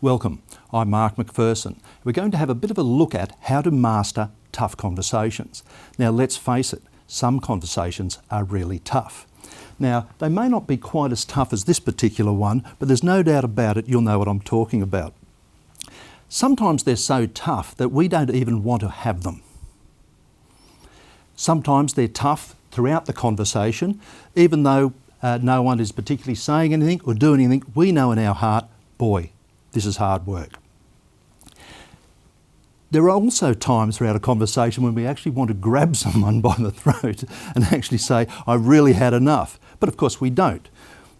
Welcome, I'm Mark McPherson. We're going to have a bit of a look at how to master tough conversations. Now let's face it, some conversations are really tough. Now they may not be quite as tough as this particular one, but there's no doubt about it, you'll know what I'm talking about. Sometimes they're so tough that we don't even want to have them. Sometimes they're tough throughout the conversation, even though no one is particularly saying anything or doing anything, we know in our heart, boy, this is hard work. There are also times throughout a conversation when we actually want to grab someone by the throat and actually say, I've really had enough. But of course we don't.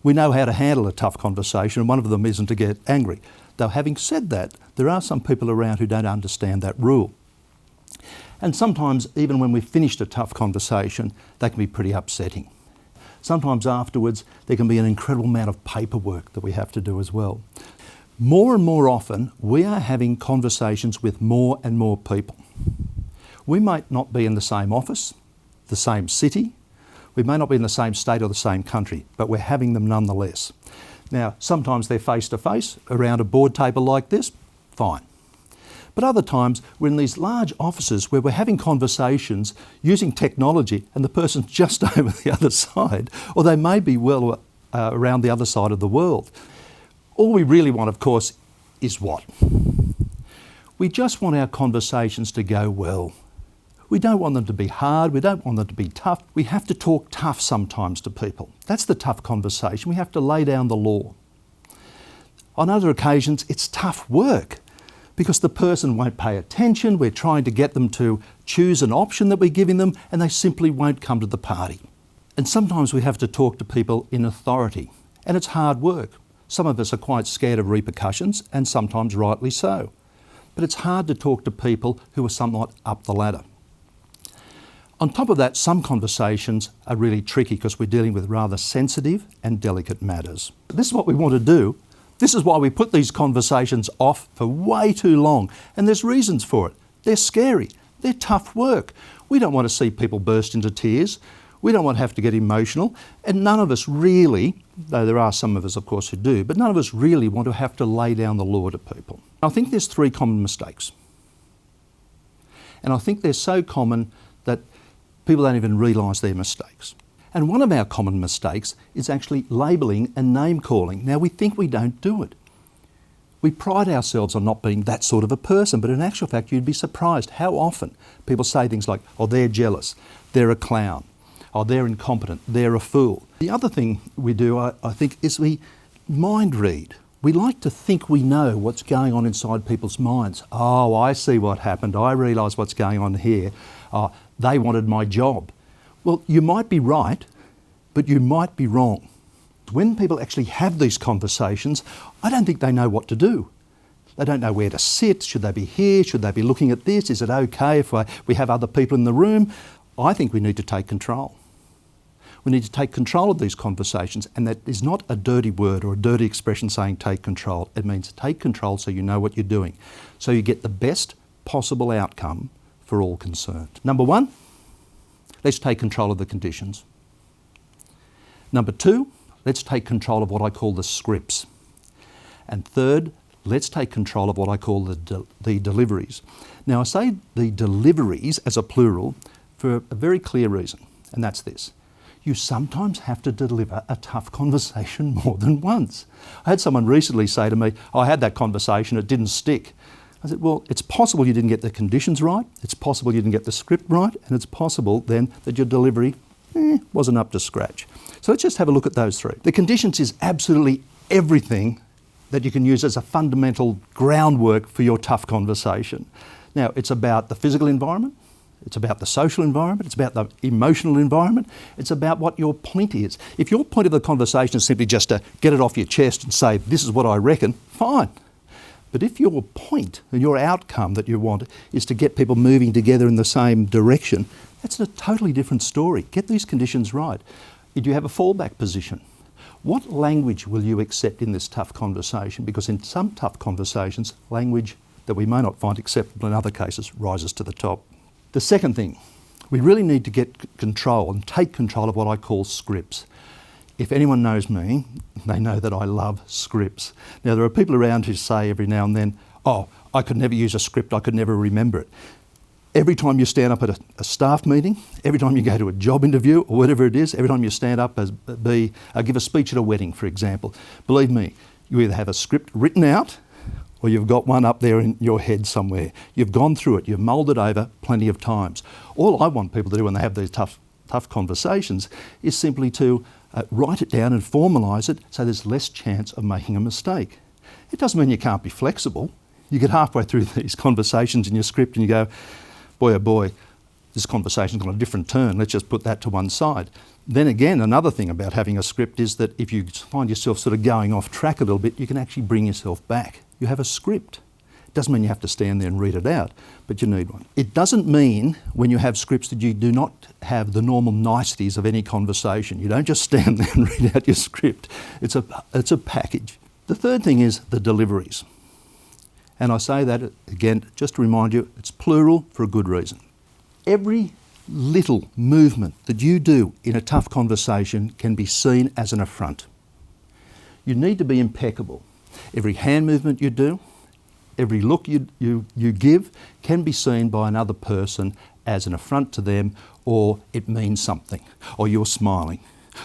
We know how to handle a tough conversation, and one of them isn't to get angry. Though having said that, there are some people around who don't understand that rule. And sometimes, even when we've finished a tough conversation, they can be pretty upsetting. Sometimes afterwards, there can be an incredible amount of paperwork that we have to do as well. More and more often, we are having conversations with more and more people. We might not be in the same office, the same city, we may not be in the same state or the same country, but we're having them nonetheless. Now, sometimes they're face-to-face around a board table like this, fine. But other times, we're in these large offices where we're having conversations using technology and the person's just over the other side, or they may be well around the other side of the world. All we really want, of course, is what? We just want our conversations to go well. We don't want them to be hard, we don't want them to be tough. We have to talk tough sometimes to people. That's the tough conversation. We have to lay down the law. On other occasions, it's tough work because the person won't pay attention. We're trying to get them to choose an option that we're giving them and they simply won't come to the party. And sometimes we have to talk to people in authority, and it's hard work. Some of us are quite scared of repercussions, and sometimes rightly so. But it's hard to talk to people who are somewhat up the ladder. On top of that, some conversations are really tricky because we're dealing with rather sensitive and delicate matters. This is what we want to do. This is why we put these conversations off for way too long, and there's reasons for it. They're scary. They're tough work. We don't want to see people burst into tears. We don't want to have to get emotional, and none of us really, though there are some of us of course who do, but none of us really want to have to lay down the law to people. I think there's three common mistakes. And I think they're so common that people don't even realise they're mistakes. And one of our common mistakes is actually labelling and name calling. Now we think we don't do it. We pride ourselves on not being that sort of a person, but in actual fact you'd be surprised how often people say things like, oh, they're jealous, they're a clown, oh, they're incompetent, they're a fool. The other thing we do, I think, is we mind read. We like to think we know what's going on inside people's minds. Oh, I see what happened. I realise what's going on here. Oh, they wanted my job. Well, you might be right, but you might be wrong. When people actually have these conversations, I don't think they know what to do. They don't know where to sit. Should they be here? Should they be looking at this? Is it okay if we have other people in the room? I think we need to take control. We need to take control of these conversations, and that is not a dirty word or a dirty expression saying take control. It means take control so you know what you're doing, so you get the best possible outcome for all concerned. Number one, let's take control of the conditions. Number two, let's take control of what I call the scripts. And third, let's take control of what I call the deliveries. Now I say the deliveries as a plural for a very clear reason, and that's this. You sometimes have to deliver a tough conversation more than once. I had someone recently say to me, I had that conversation, it didn't stick. I said, well, it's possible you didn't get the conditions right, it's possible you didn't get the script right, and it's possible then that your delivery wasn't up to scratch. So let's just have a look at those three. The conditions is absolutely everything that you can use as a fundamental groundwork for your tough conversation. Now, it's about the physical environment, it's about the social environment, it's about the emotional environment, it's about what your point is. If your point of the conversation is simply just to get it off your chest and say, this is what I reckon, fine. But if your point and your outcome that you want is to get people moving together in the same direction, that's a totally different story. Get these conditions right. Do you have a fallback position? What language will you accept in this tough conversation? Because in some tough conversations, language that we may not find acceptable in other cases rises to the top. The second thing, we really need to get control and take control of what I call scripts. if anyone knows me, they know that I love scripts. Now, there are people around who say every now and then, oh, I could never use a script, I could never remember it. Every time you stand up at a staff meeting, every time you go to a job interview or whatever it is, every time you stand up give a speech at a wedding, for example, believe me, you either have a script written out or you've got one up there in your head somewhere. You've gone through it, you've mulled it over plenty of times. All I want people to do when they have these tough conversations is simply to write it down and formalise it so there's less chance of making a mistake. It doesn't mean you can't be flexible. You get halfway through these conversations in your script and you go, boy, oh boy, this conversation's on a different turn, let's just put that to one side. Then again, another thing about having a script is that if you find yourself sort of going off track a little bit, you can actually bring yourself back. You have a script. It doesn't mean you have to stand there and read it out, but you need one. It doesn't mean when you have scripts that you do not have the normal niceties of any conversation. You don't just stand there and read out your script. It's a package. The third thing is the deliveries. And I say that, again, just to remind you, it's plural for a good reason. Every little movement that you do in a tough conversation can be seen as an affront. You need to be impeccable. Every hand movement you do, every look you give can be seen by another person as an affront to them, or it means something, or you're smiling,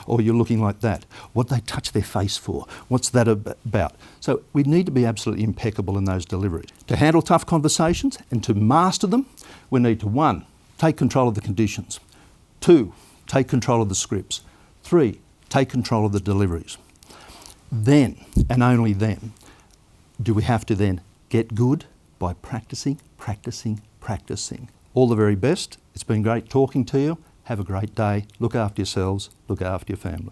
or you're looking like that. What they touch their face for? What's that about? So we need to be absolutely impeccable in those deliveries. To handle tough conversations and to master them, we need to 1, take control of the conditions. 2, take control of the scripts. 3, take control of the deliveries. Then, and only then, do we have to then get good by practicing, practicing, practicing. All the very best. It's been great talking to you. Have a great day. Look after yourselves. Look after your family.